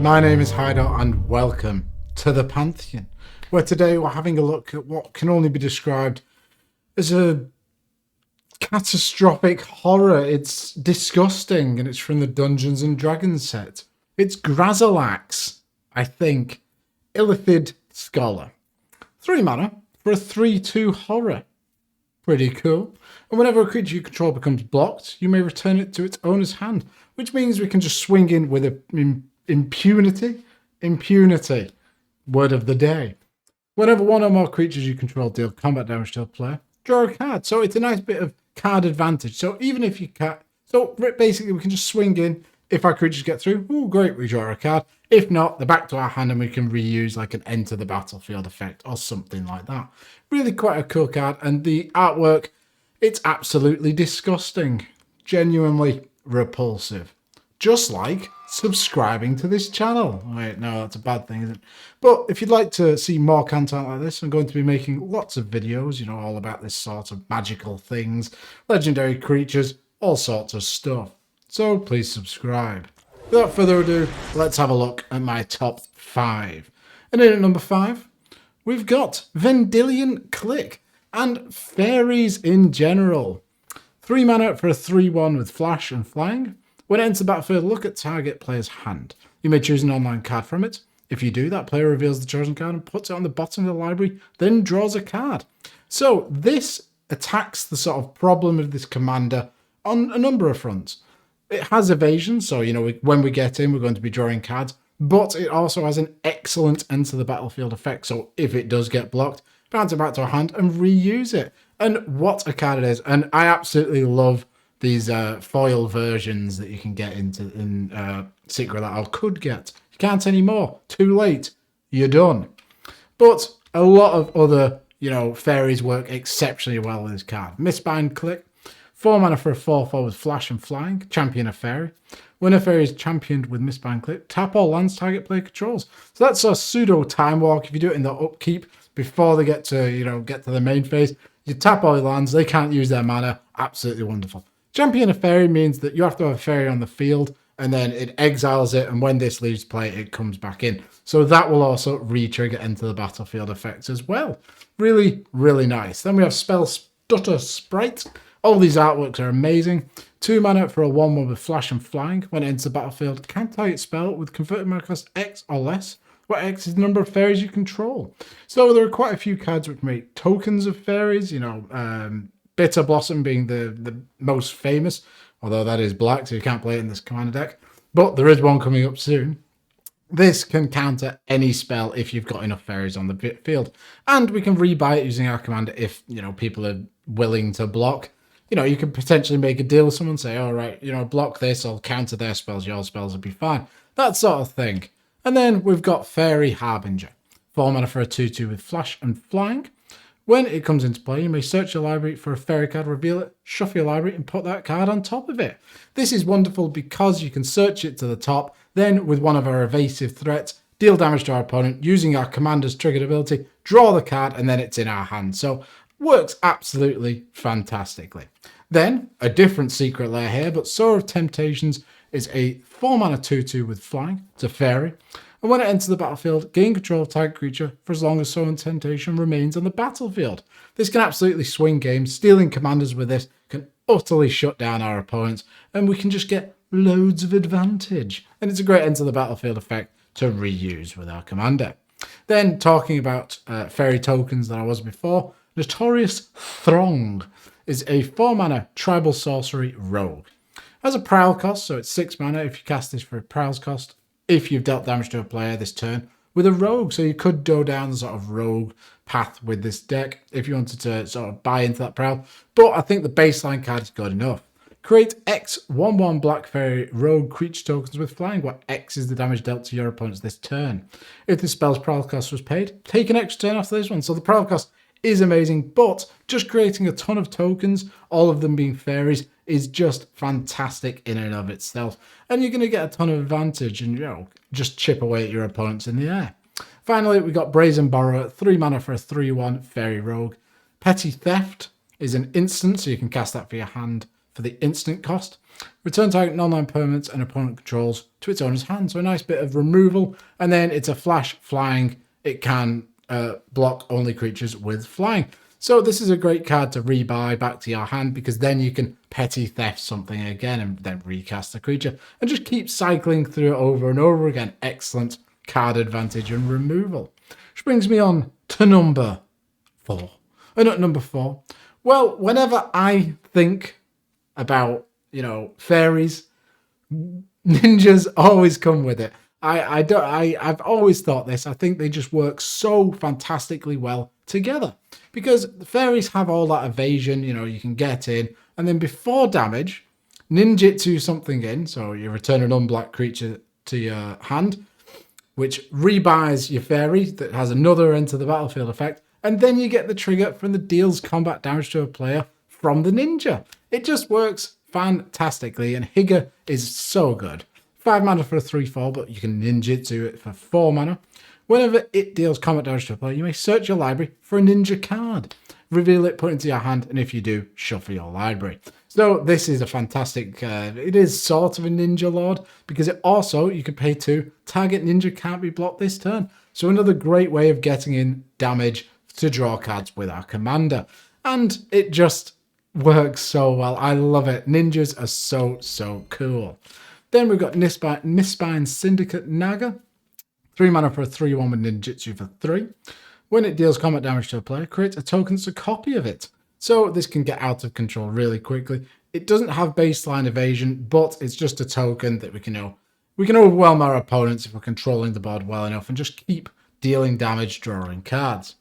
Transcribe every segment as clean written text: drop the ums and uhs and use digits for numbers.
My name is Hideout and welcome to the Pantheon, where today we're having a look at what can only be described as a catastrophic horror. It's disgusting and it's from the Dungeons and Dragons set. It's Grazilaxx, I think. Illithid Scholar. 3 mana for a 3/2 horror. Pretty cool. And whenever a creature you control becomes blocked, you may return it to its owner's hand, which means we can just swing in with impunity. Impunity. Word of the day. Whenever one or more creatures you control deal combat damage to a player, draw a card. So it's a nice bit of card advantage. So even if you can't... So basically we can just swing in. If our creatures get through, oh great, we draw a card. If not, they're back to our hand and we can reuse like an enter the battlefield effect or something like that. Really quite a cool card. And the artwork, it's absolutely disgusting. Genuinely repulsive. Just like subscribing to this channel. Wait, no, that's a bad thing, isn't it? But if you'd like to see more content like this, I'm going to be making lots of videos, you know, all about this sort of magical things, legendary creatures, all sorts of stuff. So please subscribe. Without further ado, let's have a look at my top 5. And in at number 5, we've got Vendilion Click and Fairies in general. 3 mana for a 3/1 with flash and flying. When it enters the battlefield, look at target player's hand. You may choose an online card from it. If you do, that player reveals the chosen card and puts it on the bottom of the library, then draws a card. So this attacks the sort of problem of this commander on a number of fronts. It has evasion, so you know when we get in, we're going to be drawing cards, but it also has an excellent enter the battlefield effect. So if it does get blocked, bounce it back to our hand and reuse it. And what a card it is! And I absolutely love these foil versions that you can get in Secret that I could get. You can't anymore. Too late. You're done. But a lot of other, you know, fairies work exceptionally well with this card. Mistbind Click. 4 mana for a 4/4 with flash and flying. Champion a fairy. When a fairy is championed with Mistbind Click, tap all lands target player controls. So that's a pseudo time walk. If you do it in the upkeep before they get to, get to the main phase, you tap all your lands. They can't use their mana. Absolutely wonderful. Champion a fairy means that you have to have a fairy on the field and then it exiles it, and when this leaves play, it comes back in. So that will also re-trigger into the battlefield effects as well. Really, really nice. Then we have Spell Stutter Sprite. All these artworks are amazing. 2 mana for a 1/1 with flash and flying. When it enters the battlefield, can't target spell with converted mana cost X or less, where X is the number of fairies you control. So there are quite a few cards which make tokens of fairies, Bitter Blossom being the most famous, although that is black, so you can't play it in this commander deck. But there is one coming up soon. This can counter any spell if you've got enough fairies on the field. And we can rebuy it using our commander if, people are willing to block. You could potentially make a deal with someone, say, all right, block this, I'll counter their spells, your spells will be fine. That sort of thing. And then we've got Fairy Harbinger. 4 mana for a 2/2 with flash and flying. When it comes into play, you may search your library for a fairy card, reveal it, shuffle your library, and put that card on top of it. This is wonderful because you can search it to the top, then with one of our evasive threats, deal damage to our opponent using our commander's triggered ability, draw the card, and then it's in our hand. So works absolutely fantastically. Then, a different secret lair here, but Sower of Temptations is a 4 mana 2/2 with flying. It's a fairy. And when it enters the battlefield, gain control of target creature for as long as Sower of Temptation remains on the battlefield. This can absolutely swing games. Stealing commanders with this can utterly shut down our opponents, and we can just get loads of advantage. And it's a great enter the battlefield effect to reuse with our commander. Then, talking about fairy tokens that I was before, Notorious Throng is a 4 mana tribal sorcery rogue. Has a prowl cost, so it's 6 mana if you cast this for a prowl's cost, if you've dealt damage to a player this turn with a rogue. So you could go down the sort of rogue path with this deck if you wanted to sort of buy into that prowl. But I think the baseline card is good enough. Create X 1/1 black fairy rogue creature tokens with flying, where X is the damage dealt to your opponents this turn. If the spell's prowl cost was paid, take an extra turn after this one. So the prowl cost is amazing, but just creating a ton of tokens, all of them being fairies, is just fantastic in and of itself. And you're going to get a ton of advantage and, just chip away at your opponents in the air. Finally, we got Brazen Borrower, 3 mana for a 3/1 fairy rogue. Petty Theft is an instant, so you can cast that for your hand for the instant cost. Return target non-land permanents and opponent controls to its owner's hand. So a nice bit of removal. And then it's a flash flying. It can block only creatures with flying. So this is a great card to rebuy back to your hand, because then you can petty theft something again and then recast the creature and just keep cycling through it over and over again. Excellent card advantage and removal. Which brings me on to number 4. Not number 4. Well, whenever I think about, fairies, ninjas always come with it. I've always thought this. I think they just work so fantastically well together, because the fairies have all that evasion, you can get in, and then before damage, ninjutsu something in, so you return an unblocked creature to your hand, which rebuys your fairy that has another enter the battlefield effect, and then you get the trigger from the deals combat damage to a player from the ninja. It just works fantastically, and Higa is so good. 5 mana for a 3/4, but you can ninjutsu it for 4 mana. Whenever it deals combat damage to a player, you may search your library for a ninja card. Reveal it, put it into your hand, and if you do, shuffle your library. So this is a fantastic, it is sort of a ninja lord, because it also, you can pay 2, target ninja can't be blocked this turn. So another great way of getting in damage to draw cards with our commander. And it just works so well. I love it. Ninjas are so cool. Then we've got Nispine Syndicate Naga. 3 mana for a 3/1 with ninjutsu for 3. When it deals combat damage to a player, create a token that's a copy of it. So this can get out of control really quickly. It doesn't have baseline evasion, but it's just a token that we can overwhelm our opponents if we're controlling the board well enough and just keep dealing damage, drawing cards.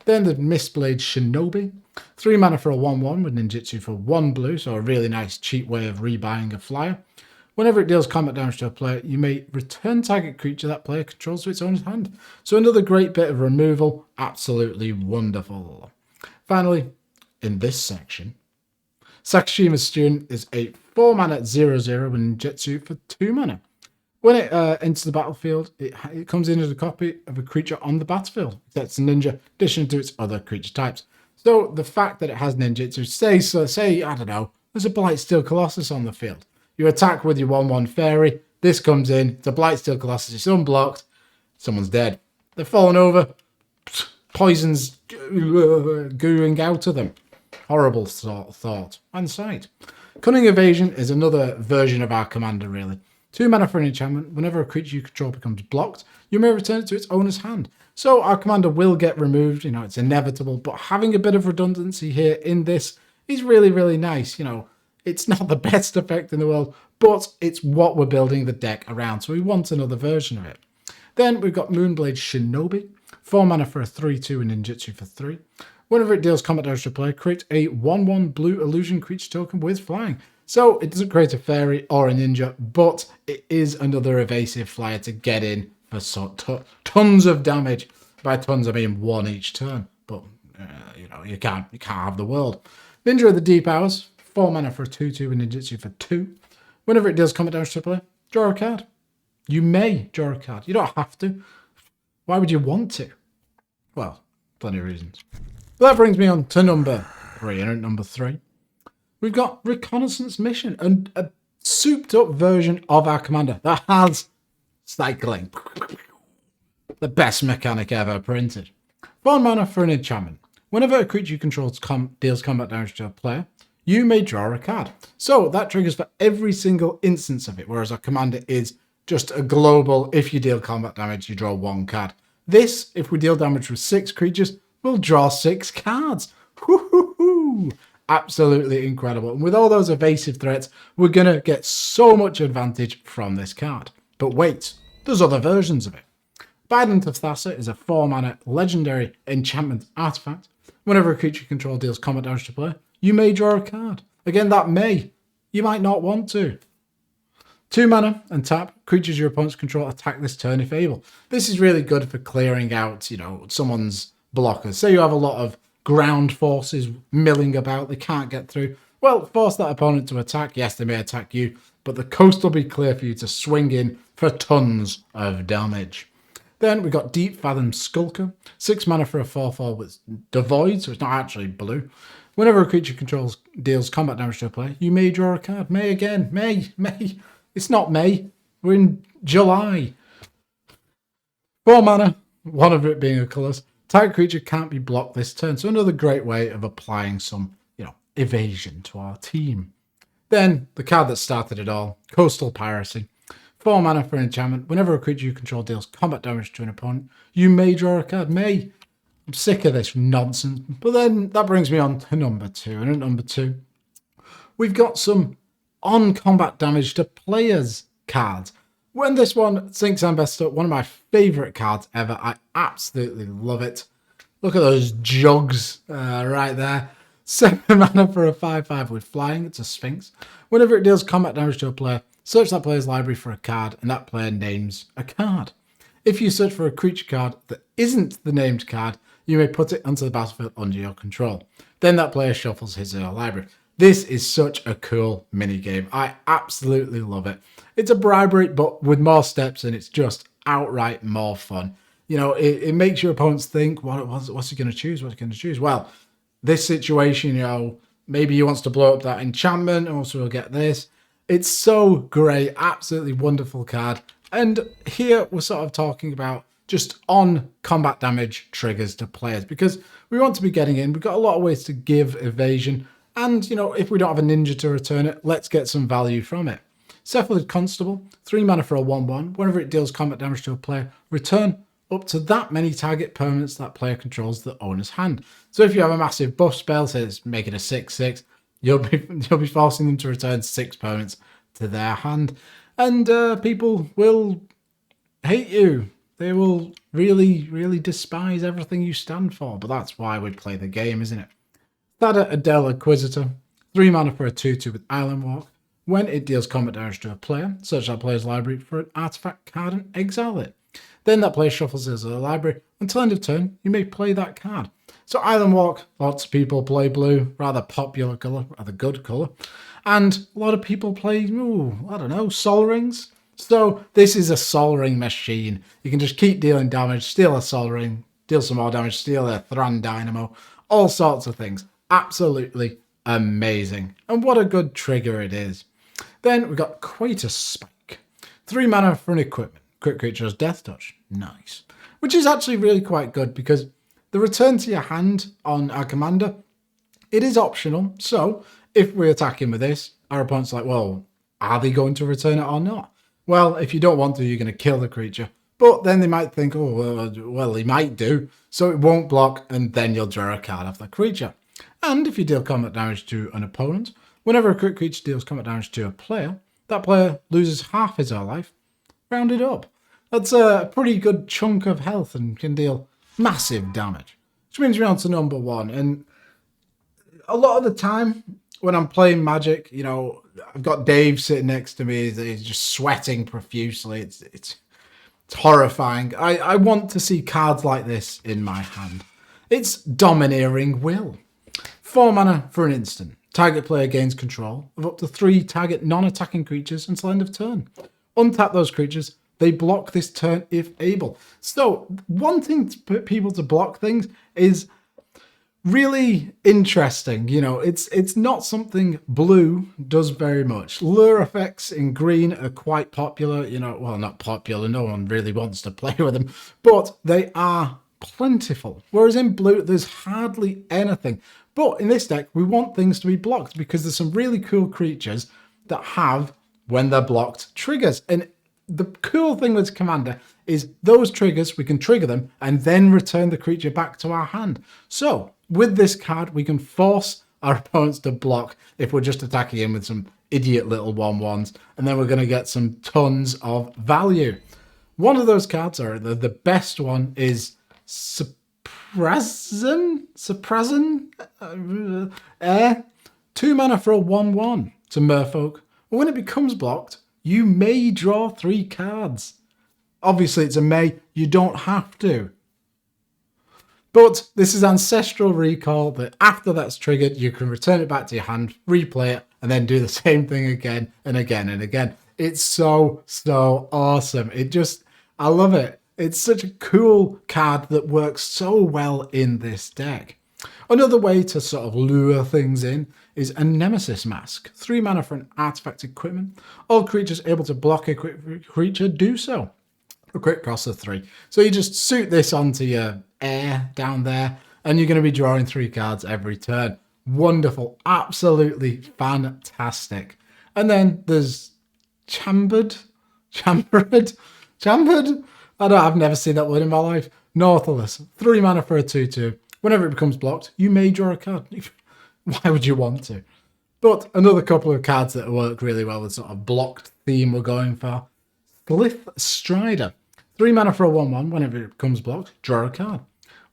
Then the Mistblade Shinobi. 3 mana for a 1/1 with ninjutsu for 1 blue, so a really nice cheap way of rebuying a flyer. Whenever it deals combat damage to a player, you may return target creature that player controls to its owner's hand. So another great bit of removal. Absolutely wonderful. Finally, in this section, Sakashima's Student is a 4 mana 0/0 with ninjutsu for 2 mana. When it enters the battlefield, it comes in as a copy of a creature on the battlefield. That's a ninja, in addition to its other creature types. So the fact that it has ninjutsu, say, I don't know, there's a Blightsteel Colossus on the field. You attack with your 1/1 fairy. This comes in. It's a Blightsteel Colossus. It's unblocked. Someone's dead. They're falling over. Poison's gooing out of them. Horrible thought and sight. Cunning Evasion is another version of our commander, really. 2 mana for an enchantment. Whenever a creature you control becomes blocked, you may return it to its owner's hand. So our commander will get removed. It's inevitable. But having a bit of redundancy here in this is really, really nice. It's not the best effect in the world, but it's what we're building the deck around, so we want another version of it. Then we've got Moonblade Shinobi. 4 mana for a 3/2 and ninjutsu for 3. Whenever it deals combat damage to a player, create a 1/1 blue illusion creature token with flying. So it doesn't create a fairy or a ninja, but it is another evasive flyer to get in for tons of damage. By tons, I mean 1 each turn, but you can't have the world. Ninja of the Deep Hours. 4 mana for a 2/2 and ninjutsu for 2. Whenever it deals combat damage to a player, draw a card. You may draw a card. You don't have to. Why would you want to? Well, plenty of reasons. So that brings me on to number 3. And at number 3, we've got Reconnaissance Mission, and a souped up version of our commander that has cycling. The best mechanic ever printed. 4 mana for an enchantment. Whenever a creature you control deals combat damage to a player, you may draw a card. So that triggers for every single instance of it, whereas our commander is just a global, if you deal combat damage, you draw 1 card. This, if we deal damage with 6 creatures, we'll draw 6 cards. Woo-hoo-hoo! Absolutely incredible. And with all those evasive threats, we're going to get so much advantage from this card. But wait, there's other versions of it. Bident of Thassa is a 4 mana legendary enchantment artifact. Whenever a creature you control deals combat damage to a player, you may draw a card. Again, that may. You might not want to. 2 mana and tap. Creatures your opponents control attack this turn if able. This is really good for clearing out, someone's blockers. Say you have a lot of ground forces milling about. They can't get through. Well, force that opponent to attack. Yes, they may attack you, but the coast will be clear for you to swing in for tons of damage. Then we've got Deep Fathom Skulker. 6 mana for a 4/4 with Devoid, so it's not actually blue. Whenever a creature controls deals combat damage to a player, you may draw a card. May again. May. It's not May. We're in July. 4 mana, one of it being a colourless. Target creature can't be blocked this turn. So another great way of applying some, evasion to our team. Then, the card that started it all, Coastal Piracy. 4 mana for an enchantment. Whenever a creature you control deals combat damage to an opponent, you may draw a card. May. I'm sick of this nonsense. But then that brings me on to number 2. And at number 2, we've got some on-combat damage to players cards. When this one sinks and best up, one of my favourite cards ever. I absolutely love it. Look at those jugs right there. 7 mana for a 5/5 with flying. It's a Sphinx. Whenever it deals combat damage to a player, search that player's library for a card, and that player names a card. If you search for a creature card that isn't the named card, you may put it onto the battlefield under your control. Then that player shuffles his or her library. This is such a cool minigame. I absolutely love it. It's a bribery, but with more steps, and it's just outright more fun. It makes your opponents think, what's he going to choose? What's he going to choose? Well, this situation, maybe he wants to blow up that enchantment, and also we'll get this. It's so great, absolutely wonderful card. And here we're sort of talking about just on combat damage triggers to players, because we want to be getting in. We've got a lot of ways to give evasion, and if we don't have a ninja to return it, let's get some value from it. Cephalid Constable, 3 mana for a 1/1. Whenever it deals combat damage to a player, return up to that many target permanents that player controls the owner's hand. So if you have a massive buff spell, say it's making a 6/6, you'll be forcing them to return 6 permanents to their hand, and people will hate you. They will really, really despise everything you stand for. But that's why we play the game, isn't it? Thada Adele Inquisitor, 3 mana for a 2/2 with Island Walk. When it deals combat damage to a player, search that player's library for an artifact card and exile it. Then that player shuffles his library. Until end of turn, you may play that card. So Island Walk, lots of people play blue, rather popular colour, rather good colour. And a lot of people play, Sol Rings. So this is a Sol Ring machine. You can just keep dealing damage, steal a Sol Ring, deal some more damage, steal a Thran Dynamo, all sorts of things. Absolutely amazing. And what a good trigger it is. Then we've got Quatus Spike. 3 mana for an equipment. Crit creature has Death Touch. Nice. Which is actually really quite good, because the return to your hand on our commander, it is optional. So if we attack him with this, our opponent's like, well, are they going to return it or not? Well, if you don't want to, you're going to kill the creature. But then they might think, well, he might do. So it won't block, and then you'll draw a card off the creature. And if you deal combat damage to an opponent, whenever a crit creature deals combat damage to a player, that player loses half his or her life, rounded up. That's a pretty good chunk of health and can deal massive damage. Which means we're on to number 1. And a lot of the time when I'm playing Magic, I've got Dave sitting next to me. He's just sweating profusely. It's horrifying. I want to see cards like this in my hand. It's Domineering Will. 4 mana for an instant. Target player gains control of up to 3 target non-attacking creatures until end of turn. Untap those creatures. They block this turn if able. So wanting to put people to block things is really interesting. It's not something blue does very much. Lure effects in green are quite popular. Well, not popular. No one really wants to play with them, but they are plentiful. Whereas in blue, there's hardly anything. But in this deck, we want things to be blocked because there's some really cool creatures that have, when they're blocked, triggers. And the cool thing with Commander is those triggers, we can trigger them and then return the creature back to our hand. So with this card, we can force our opponents to block if we're just attacking him with some idiot little 1/1s, and then we're going to get some tons of value. One of those cards, or the best one, is Suppression? 2 mana for a 1/1 to Merfolk. When it becomes blocked, you may draw 3 cards. Obviously, it's a may. You don't have to. But this is Ancestral Recall, that after that's triggered, you can return it back to your hand, replay it, and then do the same thing again and again and again. It's so awesome. I love it. It's such a cool card that works so well in this deck. Another way to sort of lure things in is a Nemesis Mask. 3 mana for an artifact equipment. All creatures able to block a creature do so. A quick cost of 3. So you just suit this onto your air down there, and you're going to be drawing 3 cards every turn. Wonderful. Absolutely fantastic. And then there's Chambered? I've never seen that word in my life. Nautilus. 3 mana for a 2/2. Whenever it becomes blocked, you may draw a card. Why would you want to? But another couple of cards that work really well with sort of blocked theme we're going for. Slith Strider. 3 mana for a 1/1. Whenever it becomes blocked, draw a card.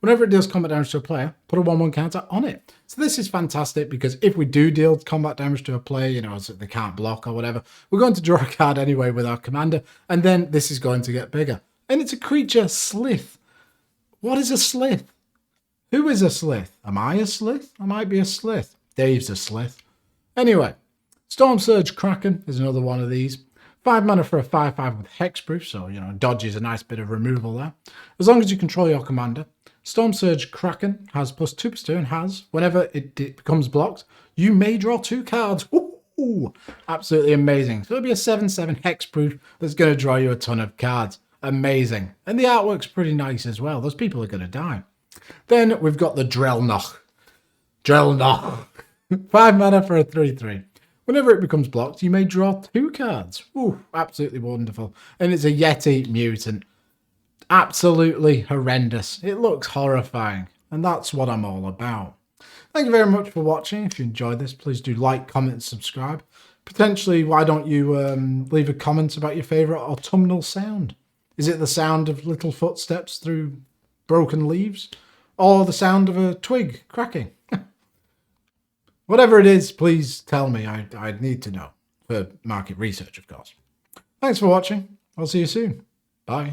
Whenever it deals combat damage to a player, put a 1/1 counter on it. So this is fantastic because if we do deal combat damage to a player, you know, so they can't block or whatever, we're going to draw a card anyway with our commander, and then this is going to get bigger. And it's a creature, Slith. What is a Slith? Who is a Slith? Am I a Slith? I might be a Slith. Dave's a Slith. Anyway, Storm Surge Kraken is another one of these. 5 mana for a 5/5 with hexproof, so, you know, dodge is a nice bit of removal there. As long as you control your commander. Storm Surge Kraken has +2/+2 and has, whenever it becomes blocked, you may draw 2 cards. Ooh, absolutely amazing. So it'll be a 7/7 hexproof that's going to draw you a ton of cards. Amazing. And the artwork's pretty nice as well. Those people are going to die. Then we've got the Drellnoch. 5 mana for a 3/3. Whenever it becomes blocked, you may draw 2 cards. Ooh, absolutely wonderful. And it's a Yeti mutant. Absolutely horrendous. It looks horrifying. And that's what I'm all about. Thank you very much for watching. If you enjoyed this, please do like, comment, and subscribe. Potentially, why don't you leave a comment about your favourite autumnal sound? Is it the sound of little footsteps through broken leaves? Or the sound of a twig cracking? Whatever it is, please tell me. I need to know. For market research, of course. Thanks for watching. I'll see you soon. Bye.